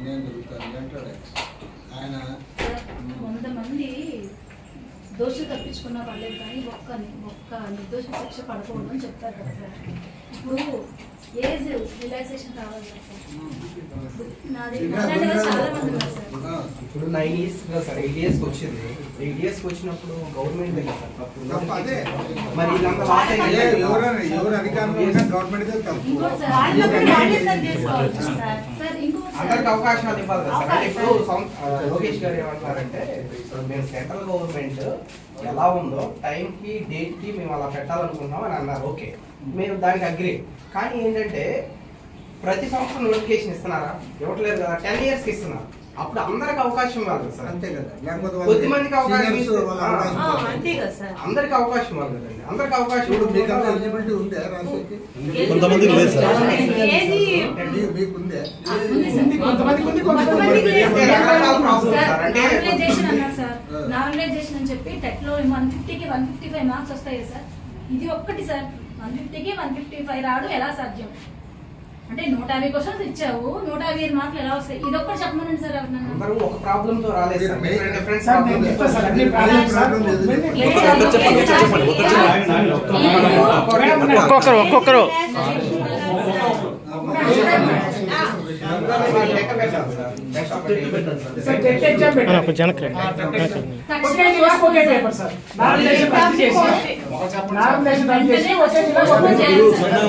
అన్యాయం జరుగుతుంది అంటాడు ఆయన. 100 మంది దోషులు తప్పించుకున్నా పర్లేదు కానీ ఒక్క నిర్దోష శిక్ష పడకూడదు అని చెప్తారు కదా సార్. ఇప్పుడు ఏజ్ రిలాక్సేషన్ కావాలి కదా సార్. నాది చాలా మంది ఉన్నారు సార్. ఇప్పుడు 9 years సార్ 8 years వచ్చింది. 8 years వచ్చినప్పుడు గవర్నమెంట్ దగ్గర మరి ఇదంతా లాస్ అయ్యింది. ఎవరు అధికారంలో ఉన్నా గవర్నమెంట్ అందరికి అవకాశాలు ఇవ్వాలి కదా సార్. ఇప్పుడు లోకేష్ గారు ఏమంటారంటే ఇప్పుడు మేము సెంట్రల్ గవర్నమెంట్ ఎలా ఉందో టైంకి డేట్కి మేము అలా పెట్టాలనుకుంటున్నాం అని అన్నారు. ఓకే, మేము దానికి అగ్రి. కానీ ఏంటంటే ప్రతి సంవత్సరం నోటిఫికేషన్ ఇస్తున్నారా? ఇవ్వట్లేదు కదా. 10 years ఇస్తున్నారు. అప్పుడు అందరికి అవకాశం ఇవ్వాలి కదా సార్. అంతే కదా. కొద్ది మందికి అవకాశం అందరికి అవకాశం ఇవ్వాలి కదండి. అందరికి అవకాశం ఎలిజిబిలిటీ ఉందే రాసేకి? కొంతమందికి లేదు సార్. మీకు ఉందే? నార్మలైజేషన్ అని చెప్పి టెట్ లో 150కి 155 మార్క్స్ వస్తాయి సార్. ఇది ఒక్కటి సార్ 150కి 155 రావడం ఎలా సాధ్యం? అంటే 150 క్వశ్చన్స్ ఇచ్చావు, 150 మార్కులు ఎలా వస్తాయి? ఇది ఒక్కటి చెప్పమనండి సార్. అందరూ ఒక ప్రాబ్లం తో రాలేదు సార్. డిఫరెంట్ ఒక్కొక్కరు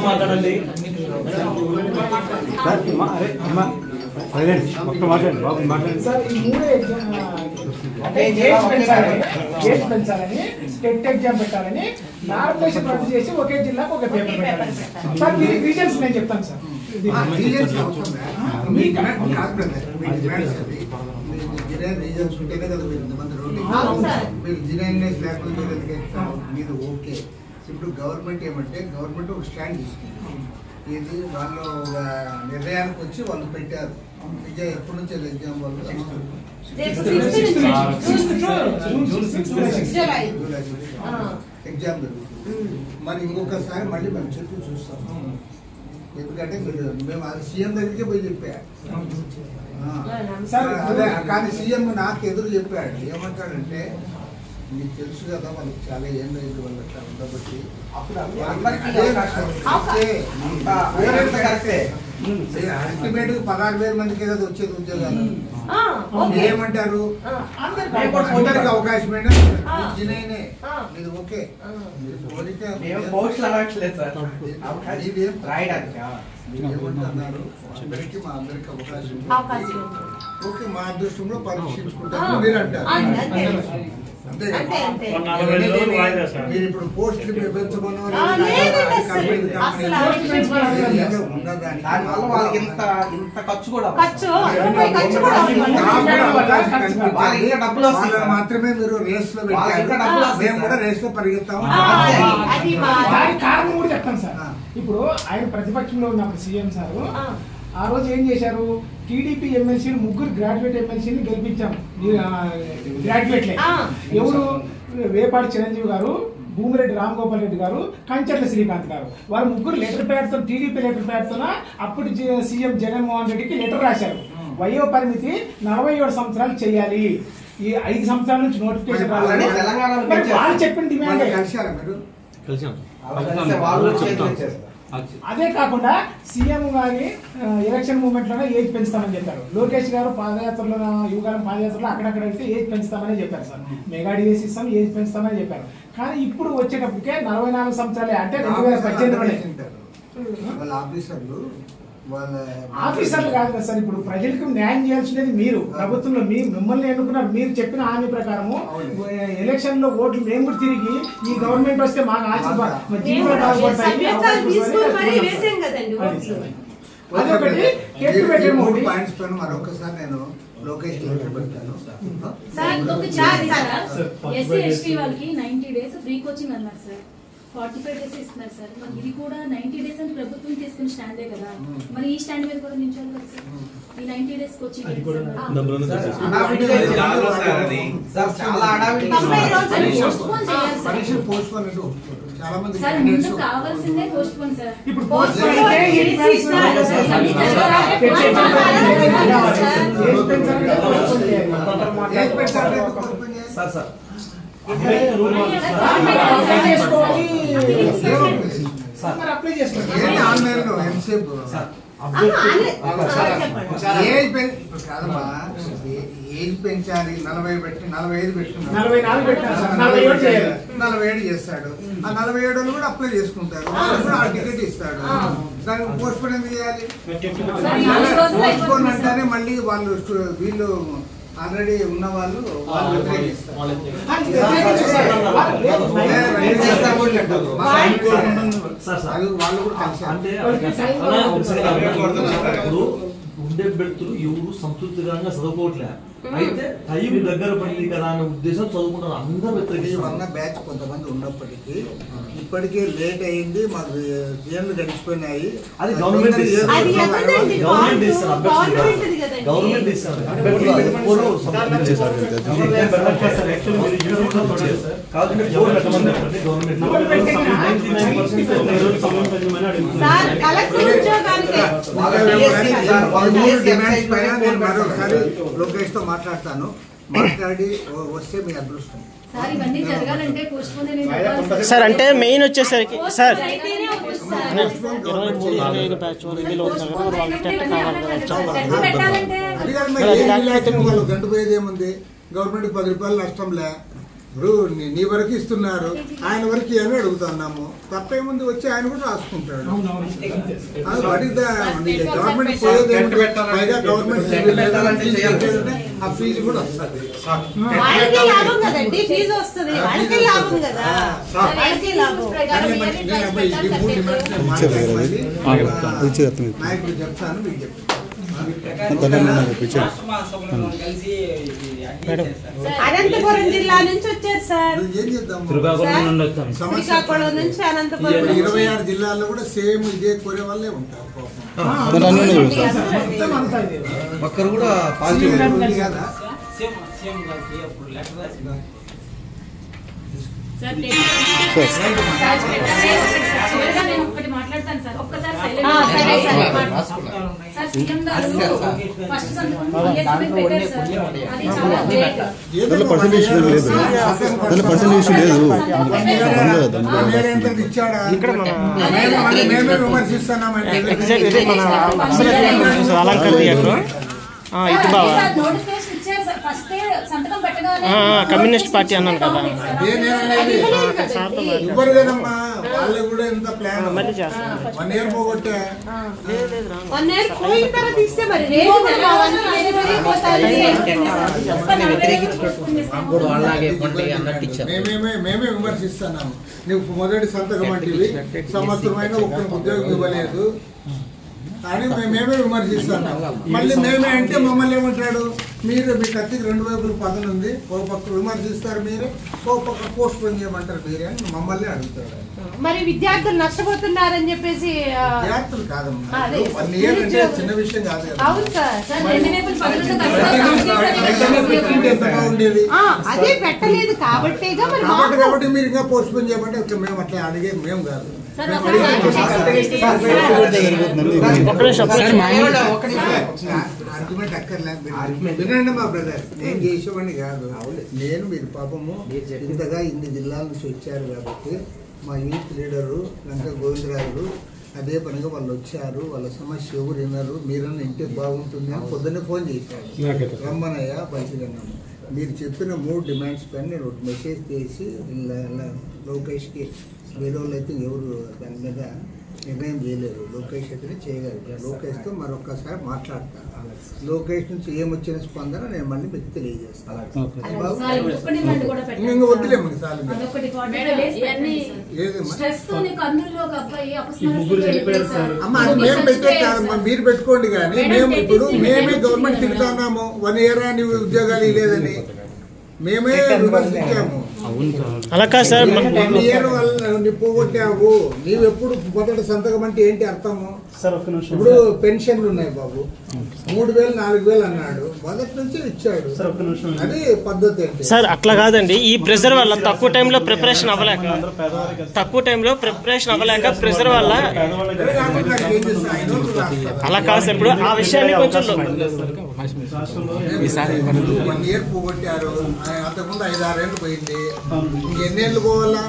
మాట్లాడండి. స్టేట్ ఎగ్జామ్ పెట్టాలని నామినేషన్ రద్దు చేసి ఒకే జిల్లాకు ఒక పేపర్ పెట్టాలని సార్. మీరు రీజన్స్ నేను చెప్తాను సార్. రీజన్స్ ఉంటేనే కదా మీరు ఇంతమంది రోడ్డు మీరు జినైన్నెస్ లేకుండా మీరు ఓకే. ఇప్పుడు గవర్నమెంట్ ఏమంటే గవర్నమెంట్ ఒక స్టాండ్ తీసుకుంది. ఇది వాళ్ళు ఒక నిర్ణయానికి వచ్చి వాళ్ళు పెట్టారు. విజయ్ ఎప్పటి నుంచి ఎగ్జామ్ వాళ్ళు ఎగ్జామ్ జరుగుతుంది. మరి ఇంకొకసారి మళ్ళీ మేము చుట్టూ చూస్తాము. ఎందుకంటే మేము అది సీఎం దగ్గరికి పోయి చెప్పా. అదే కానీ సీఎం నాకు ఎదురు చెప్పాడు. ఏమంటాడంటే మీకు తెలుసు కదా వాళ్ళకి చాలా ఏం లేదు వాళ్ళు అట్లా ఉండబట్టి అల్టిమేట్ 16,000 మందికి ఏదో వచ్చేది ఉద్యోగాలు. ఏమంటారు అందరికి అవకాశమైనా ఇది ఓకే. ఏమంటున్నారు అందరికి మా అందరికి అవకాశం ఓకే మా అదృష్టంలో పరీక్షించుకుంటారు మీరు అంటారు. అంతే మీరు ఇప్పుడు పోస్టులు పెంచమని మాత్రమే మీరు రేస్ లో మేము కూడా రేస్ లో పరిగెత్తాము. కారణం కూడా చెప్తాను సార్. ఇప్పుడు ఆయన ప్రతిపక్షంలో ఉన్నప్పుడు సీఎం సార్ ఆ రోజు ఏం చేశారు? టీడీపీ ఎమ్మెల్సీలు 3 గ్రాడ్యుయేట్ ఎమ్మెల్సీని గెలిపించాము. గ్రాడ్యుయేట్లే ఎవరు? వేపాడి చిరంజీవి గారు, భూమిరెడ్డి రామగోపాల్ రెడ్డి గారు, కంచర్ల శ్రీకాంత్ గారు. వారు 3 లెటర్ ప్యాడ్తో టీడీపీ లెటర్ ప్యాడ్తో అప్పుడు సీఎం జగన్మోహన్ రెడ్డికి లెటర్ రాశారు. వయో పరిమితి 47 సంవత్సరాలు చేయాలి. ఈ 5 సంవత్సరాల నుంచి నోటిఫికేషన్ రావాలి. వాళ్ళు చెప్పిన డిమాండ్. అదే కాకుండా సీఎం గారి ఎలక్షన్ మూమెంట్ లోనే ఏజ్ పెంచుతామని చెప్పారు. లోకేష్ గారు పాదయాత్రలో యువకాలం పాదయాత్రలో అక్కడక్కడ వెళ్తే ఏజ్ పెంచుతామని చెప్పారు సార్. మెగా డిఎస్ ఇస్తాం ఏజ్ పెంచుతామని చెప్పారు. కానీ ఇప్పుడు వచ్చేటప్పటికే 44 సంవత్సరాలే. అంటే 2018 వాళ్ళ ఆఫీసర్లు ఆఫీసర్లు కాదు కదా సార్. ఇప్పుడు ప్రజలకు న్యాయం చేయాల్సినది మీరు. ప్రభుత్వంలో మిమ్మల్ని ఎన్నుకున్నారు. మీరు చెప్పిన హామీ ప్రకారము ఎలక్షన్ లో ఓట్లు మేము కూడా తిరిగి ఈ గవర్నమెంట్ వస్తే మాకు మరొకసారి నేను లోకేష్ పెట్టాను. ఎస్సీ ఎస్టీ వాళ్ళకి 90 days ఫ్రీ కోచింగ్ అన్నారు సార్. 45 days ఇస్తున్నారు సార్. మరి ఇది కూడా 90 days అని ప్రభుత్వం తీసుకున్న స్టాండే కదా. మరి ఈ స్టాండ్ మీద కూడా నిల్చోవాలి కదా సార్. ఈ 90 days కోచింగ్ సార్ ముందు కావాల్సిందే పోస్ట్ పోన్ సార్. ఇప్పుడు అప్లై చేసుకోండి. ఏంటి ఆన్లైన్లో ఎంతసేపు ఏజ్ పెంచాలి 40 పెట్టి 45 పెట్టుకున్నాడు 44 పెట్టారు సార్, 47 చేయాలి. 47 చేస్తాడు. ఆ 47 కూడా అప్లై చేసుకుంటారు. ఆ టికెట్ ఇస్తాడు. దానికి పోస్ట్ పోన్ ఎందుకు చేయాలి? పోస్ట్ పోన్ అంటేనే మళ్ళీ వీళ్ళు ఆల్రెడీ ఉన్న వాళ్ళు వ్యతిరేకిస్తారు. వాళ్ళు కూడా కలిసి ఉండే వ్యక్తులు ఎవరు సంతృప్తికరంగా చదువుకోవట్లే. అయితే టైం దగ్గర పడింది కదా అనే ఉద్దేశం చదువుకుంటారు. అందరూ వ్యతిరేకించిన బ్యాచ్ కొంతమంది ఉన్నప్పటికీ ఇప్పటికే లేట్ అయింది. మాకు ఏళ్ళు గడిచిపోయినాయి. అది గవర్నమెంట్ మరొకసారి లోకేష్ తో మాట్లాడతాను. మాట్లాడి వస్తే మీ అదృష్టం. సార్ అంటే మెయిన్ వచ్చేసరికి సార్ వాళ్ళు గంట పోయేది ఏముంది? గవర్నమెంట్ 10 రూపాయలు నష్టంలే. ఇప్పుడు నీ వరకు ఇస్తున్నారు, ఆయన వరకు ఏమీ అడుగుతున్నాము. తప్పేముంది? వచ్చి ఆయన కూడా రాసుకుంటాడు. గవర్నమెంట్ పోయేది పైగా గవర్నమెంట్ ఆ ఫీజు కూడా వస్తుంది. నాయకుడు చెప్తాను, మీకు చెప్తాను. అనంతపురం జిల్లా నుంచి వచ్చారు సార్. ఏం చేద్దాం? శ్రీకాకుళం నుంచి అనంతపురం. 26 జిల్లాల్లో కూడా సేమ్ ఇదే కోరే వాళ్ళే ఉంటారు. ఒక్కరు కూడా కదా. మాట్లాడతాను సార్. ఒక్కసారి కమ్యూనిస్ట్ పార్టీ అన్నాను కదా. ఇవ్వరుగానమ్మా, వాళ్ళు కూడా ఎంత ప్లాన్ 1 ఇయర్ పోగొట్టే. 1 ఇయర్ పోయిన తర్వాత ఇస్తే మరి మేమే విమర్శిస్తున్నాము. నువ్వు మొదటి సంతకం అంటే సంవత్సరమైన ఒక్క ఉద్యోగం ఇవ్వలేదు అని మేమే విమర్శిస్తున్నాం. మళ్ళీ మేమే అంటే మమ్మల్ని ఏమంటాడు? మీరు మీ కత్తికి 2 వైపులు పదను ఉంది. ఒక పక్క విమర్శిస్తారు మీరే, ఒక పక్క పోస్ట్ పోన్ చేయమంటారు మీరే అని మమ్మల్ని అడుగుతాడు. మరి విద్యార్థులు నష్టపోతున్నారని చెప్పేసి. విద్యార్థులు కాదమ్మా, 1 ఇయర్ అంటే చిన్న విషయం కాదు కదా. అవును సార్, ఉండేది అదే పెట్టలేదు కాబట్టి మీరు ఇంకా పోస్ట్ పోన్ చేయమంటే మేము అట్లా అడిగే మేము కాదు. ఆర్గ్యుమెంట్ అక్కర్లేదు. వినండి మా బ్రదర్, నేను చేసేవాడిని కాదు. నేను మీరు పాపము ఇంతగా ఇన్ని జిల్లాల నుంచి వచ్చారు కాబట్టి మా యూత్ లీడరు లంక గోవిందరాజు అదే పనిగా వాళ్ళు వచ్చారు. వాళ్ళ సమస్య ఎవరు విన్నారు, మీరన్నా ఇంటే బాగుంటుంది అని పొద్దున్నే ఫోన్ చేశారు. రమ్మనయ్య బయటకు. మీరు చెప్పిన 3 డిమాండ్స్ పైన నేను ఒక మెసేజ్ చేసి లోకేష్కి, వేరే వాళ్ళు అయితే ఎవరు దాని మీద నిర్ణయం చేయలేరు. లోకేష్ అయితే చేయగలరు. లోకేష్తో మరొకసారి మాట్లాడతాను. లోకేష్ నుంచి ఏమొచ్చిన స్పందన నేను మళ్ళీ మీకు తెలియజేస్తాను. ఇంకా వద్దులేము చాలు. అమ్మ అది మేము పెట్టే కాదమ్మా, మీరు పెట్టుకోండి. కానీ మేము ఇప్పుడు మేమే గవర్నమెంట్ తిరుగుతున్నాము 1 ఇయర్ అని ఉద్యోగాలు లేదని మేమే విమర్శించాము. అలా కాదు సార్, 1 ఇయర్ వల్ల పోగొట్టావు. నీవు ఎప్పుడు మొదటి సంతకం అంటే ఏంటి అర్థము? ఇప్పుడు పెన్షన్లు ఉన్నాయి బాబు, 3,000 4,000 అన్నాడు, మొదటి నుంచి ఇచ్చాడు. అది పద్ధతి అంటే సార్ అట్లా కాదండి. ఈ ప్రెషర్ వల్ల తక్కువ టైంలో ప్రిపరేషన్ అవ్వలేక ప్రెషర్ వల్ల అలా కాదు సార్. ఇప్పుడు ఆ విషయాన్ని కొంచెం 1 year పోగొట్టారు, అంతకుముందు 5-6 ఏళ్ళు పోయింది, ఇంకెన్నేళ్ళు పోవాలా?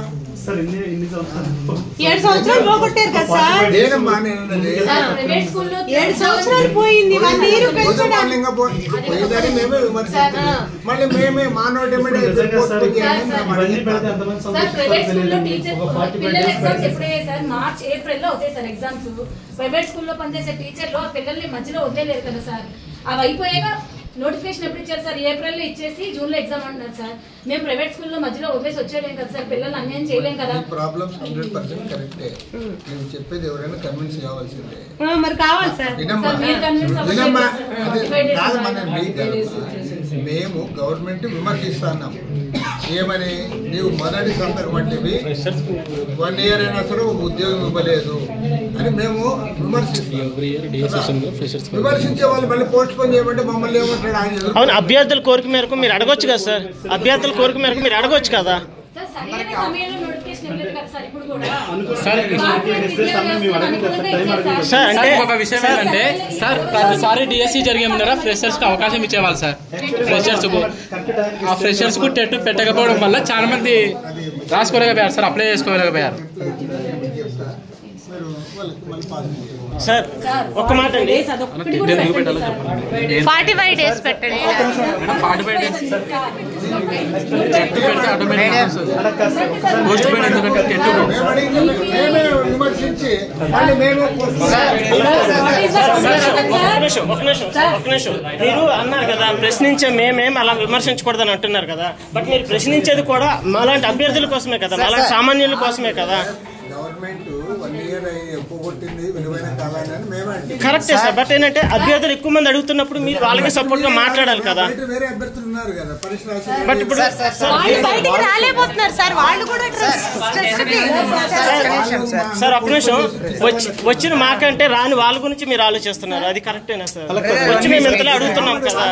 7 సంవత్సరాలు పోగొట్టారు కదా సార్. లేదమ్మా, నేను 7 సంవత్సరాలు పోయింది. 1 year పోయిందని మేమే విమర్శిస్తున్నాం. మళ్ళీ మేమే మానవుడి మార్చ్ ఏప్రిల్ లో అవుతాయి సార్ ఎగ్జామ్స్. ప్రైవేట్ స్కూల్లో పనిచేసే టీచర్లు ఆ పిల్లల్ని మధ్యలో వదిలేరు కదా సార్. అవి అయిపోయాక నోటిఫికేషన్ ఎప్పుడు ఇచ్చారు సార్? ఏప్రిల్ లో ఇచ్చేసి జూన్ లో ఎగ్జామ్ అంటున్నారు సార్. మేము ప్రైవేట్ స్కూల్లో మధ్యలో వదిలేసి వచ్చేయలేం కదా సార్, పిల్లల్ని అన్యాయం చేయలేం కదా. ప్రాబ్లమ్స్ 100% కరెక్టే. నేను చెప్పేది ఎవరైనా కన్విన్స్ కావాల్సిందే. మరి కావాలి సార్. మేము గవర్నమెంట్ విమర్శిస్తున్నాం. ఏమని? నీవు మొదటి సంతకం వంటివి 1 year అయినా సరే ఒక ఉద్యోగం ఇవ్వలేదు అని మేము విమర్శిస్తున్నాం. విమర్శించే వాళ్ళు మళ్ళీ పోస్ట్ పోన్ చేయమంటే మమ్మల్ని ఏమంటాడు ఆయన? అవును, అభ్యర్థుల కోరిక మేరకు మీరు అడగొచ్చు కదా సార్. అభ్యర్థుల కోరిక మేరకు మీరు అడగొచ్చు కదా. సార్ అంటే ఒక విషయం ఏంటంటే సార్, ప్రతిసారి డిఎస్సి జరిగే ముందర ఫ్రెషర్స్ కి అవకాశం ఇచ్చేవాళ్ళు సార్. ఫ్రెషర్స్ కు టెట్ పెట్టకపోవడం వల్ల చాలా మంది రాసుకోలేకపోయారు సార్, అప్లై చేసుకోలేకపోయారు సార్. ఒక్క మాట అండి, 45 days పెట్టండి. 45 days పోస్ట్ పోయిన విమర్శించి ఒక నిమిషం. మీరు అన్నారు కదా ప్రశ్నించే మేమేం అలా విమర్శించకూడదని అంటున్నారు కదా. బట్ మీరు ప్రశ్నించేది కూడా మాలాంటి అభ్యర్థుల కోసమే కదా, మాలాంటి సామాన్యుల కోసమే కదా. గవర్నమెంట్ 1 year పోగొట్టింది విలువైన కాలాన్ని మేమే అంటే కరెక్టే సార్. బట్ ఏంటంటే అభ్యర్థులు ఎక్కువ మంది అడుగుతున్నప్పుడు మీరు వాళ్ళకి సపోర్ట్ గా మాట్లాడాలి కదా. వేరే అభ్యర్థులు ఉన్నారు కదా, బట్ ఇప్పుడు బయటికి రాలేకపోతున్నారు సార్. వాళ్ళు కూడా సార్ ఒక్క నిమిషం. వచ్చిన మాకంటే రాని వాళ్ళ గురించి మీరు ఆలోచిస్తున్నారు, అది కరెక్టేనా సార్? వచ్చి మేము ఇంతలో అడుగుతున్నాం కదా.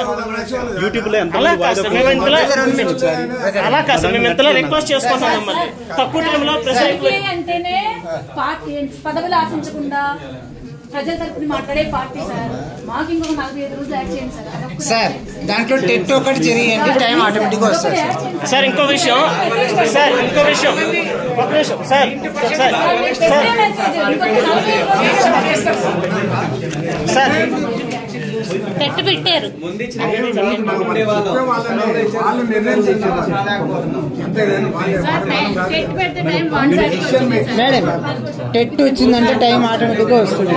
అలా కాదు సార్, మేము ఇంతలో రిక్వెస్ట్ చేసుకుంటాం మళ్ళీ తక్కువ టైంలో అంటేనే పార్టీ పదవులు ఆశించకుండా ప్రజల తరపున మాట్లాడే పార్టీ సార్. మాకు ఇంకొక 45 రోజులు యాడ్ చేయండి సార్. దాంట్లో టెట్ ఒకటి జరిగింది, టైం ఆటోమేటిక్గా వస్తుంది సార్. ఇంకో విషయం సార్, ఒక నిమిషం సార్. సార్ పెట్టు పెట్టారు. మేడం టెట్ వచ్చిందంటే టైం ఆటోమేటిక్గా వస్తుంది.